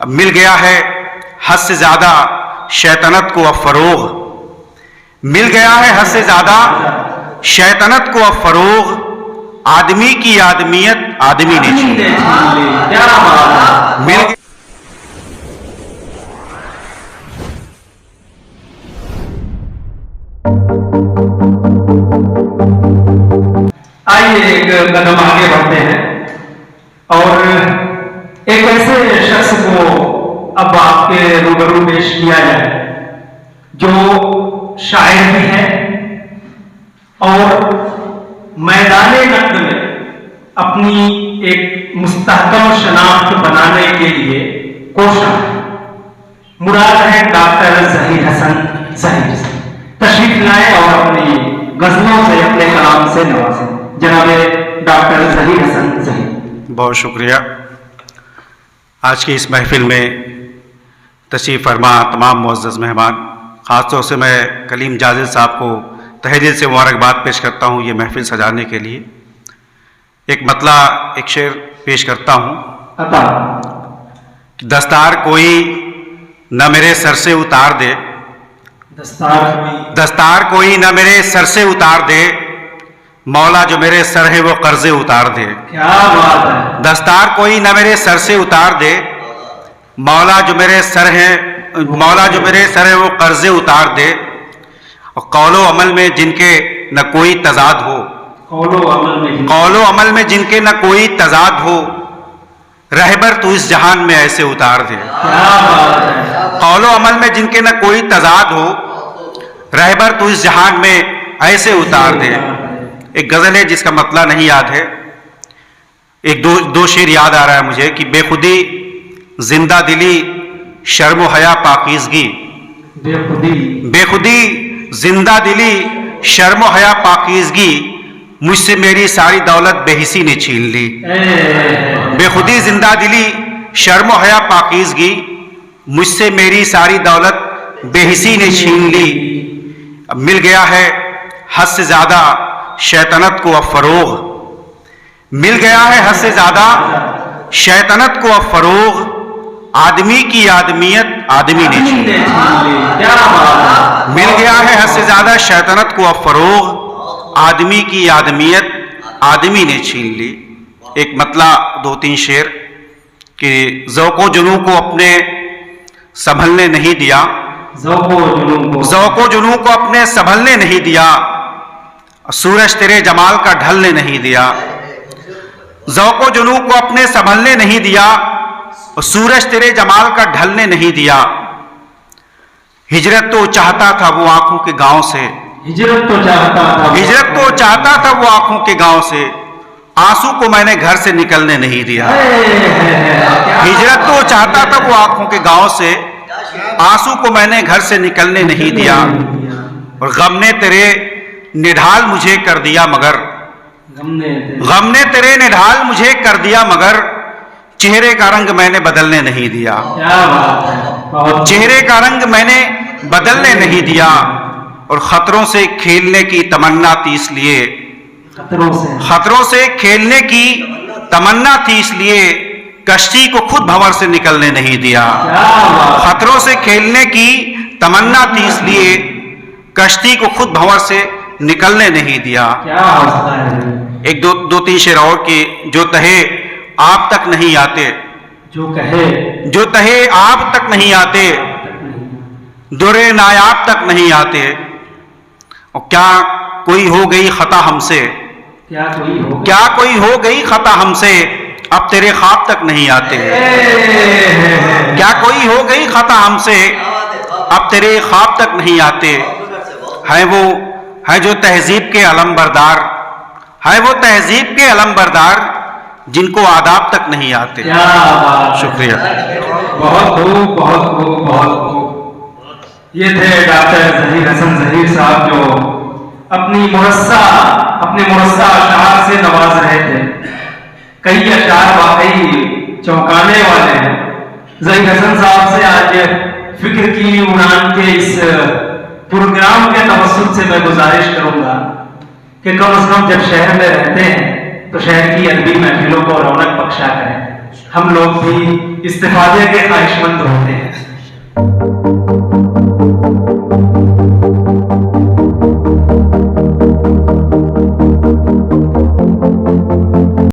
اب مل گیا ہے حد سے زیادہ شیطنت کو اب فروغ، مل گیا ہے حد سے زیادہ شیطنت کو اب فروغ، آدمی کی آدمیت آدمی نے چھین لی۔ مل آئیے ایک قدم آگے بڑھتے ہیں اور ایک ایسے شخص کو اب آپ کے روبرو پیش کیا جائے جو شاعر بھی ہے اور میدان نقد میں اپنی ایک مستحکم شناخت بنانے کے لیے کوشاں ہے۔ مراد ہے ڈاکٹر ظہیر حسن ظہیر سے۔ تشریف لائیں اور اپنی غزلوں سے اپنے کلام سے نوازیں جناب ڈاکٹر ظہیر حسن ظہیر۔ بہت شکریہ۔ آج کی اس محفل میں تشریف فرما تمام معزز مہمان، خاص طور سے میں کلیم جازل صاحب کو تہہ دل سے مبارکباد پیش کرتا ہوں یہ محفل سجانے کے لیے۔ ایک مطلع ایک شعر پیش کرتا ہوں۔ دستار کوئی نہ میرے سر سے اتار دے، دستار کوئی نہ میرے سر سے اتار دے، مولا جو میرے سر ہے وہ قرضے اتار دے۔ کیا بات ہے! دستار کوئی نہ میرے سر سے اتار دے، مولا جو میرے سر ہے وہ قرضے اتار دے، اور قول و عمل میں جن کے نہ کوئی تضاد ہو، قول و عمل میں جن کے نہ کوئی تضاد ہو، رہبر تو اس جہان میں ایسے اتار دے۔ قول و عمل میں جن کے نہ کوئی تضاد ہو، رہبر تو اس جہان میں ایسے اتار دے۔ ایک غزل ہے جس کا مطلع نہیں یاد ہے، ایک دو شعر یاد آ رہا ہے مجھے کہ بے خودی زندہ دلی شرم و حیا پاکیزگی، بے خودی زندہ دلی شرم و حیا پاکیزگی، مجھ سے میری ساری دولت بے حسی نے چھین لی۔ بے خودی زندہ دلی شرم و حیا پاکیزگی، مجھ سے میری ساری دولت بے حسی نے چھین لی۔ اب مل گیا ہے حد سے زیادہ شیطنت کو اب فروغ، مل گیا ہے حد سے زیادہ شیطنت کو اب فروغ، آدمی کی آدمیت آدمی نے چھین لی۔ مل گیا ہے حد سے زیادہ شیطنت کو اب فروغ، آدمی کی آدمیت آدمی نے چھین لی۔ ایک مطلع دو تین شعر کہ ذوق و جنوں کو اپنے سنبھلنے نہیں دیا، ذوق و جنوں کو اپنے سنبھلنے نہیں دیا، سورج تیرے جمال کا ڈھلنے نہیں دیا۔ ذوق و جنوں کو اپنے سنبھلنے نہیں دیا، سورج تیرے جمال کا ڈھلنے نہیں دیا، ہجرت تو چاہتا تھا وہ آنکھوں کے گاؤں سے، ہجرت تو چاہتا تھا وہ آنکھوں کے گاؤں سے، آنسو کو میں نے گھر سے نکلنے نہیں دیا۔ ہجرت تو چاہتا تھا وہ آنکھوں کے گاؤں سے، آنسو کو میں نے گھر سے نکلنے نہیں دیا، اور غم نے تیرے نڈھال مجھے کر دیا مگر، غم نے تیرے نڈھال مجھے کر دیا مگر، چہرے کا رنگ میں نے بدلنے نہیں دیا، چہرے کا رنگ میں نے بدلنے نہیں دیا، اور خطروں سے کھیلنے کی تمنا تھی اس لیے، خطروں سے کھیلنے کی تمنا تھی اس لیے، کشتی کو خود بھنور سے نکلنے نہیں دیا۔ خطروں سے کھیلنے کی تمنا تھی اس لیے، کشتی کو خود بھنور سے نکلنے نہیں دیا۔ ایک دو تین شعر اور کہ جو تہے آپ تک نہیں آتے، جو تہے آپ تک نہیں آتے، درے نایاب تک نہیں آتے، اور کیا کوئی ہو گئی خطا ہم سے، کیا کوئی ہو گئی خطا ہم سے، اب تیرے خواب تک نہیں آتے، کیا کوئی ہو گئی خطا ہم سے، اب تیرے خواب تک نہیں آتے، ہے جو تہذیب کے علم بردار، ہے وہ تہذیب کے علم بردار، جن کو آداب تک نہیں آتے۔ شکریہ۔ بہت خوب، بہت خوب، بہت خوب۔ یہ تھے ڈاکٹر ظہیر حسن ظہیر صاحب جو اپنے مرصع اشعار سے نواز رہے تھے۔ کئی اشعار واقعی چونکانے والے ہیں۔ ظہیر حسن صاحب سے آج فکر کی اڑان کے اس پروگرام کے توسط سے میں گزارش کروں گا کہ کم از کم جب شہر میں رہتے ہیں تو شہر کی ادبی محفلوں کو رونق بخشا کریں۔ ہم لوگ بھی استفادے کے خواہشمند ہوتے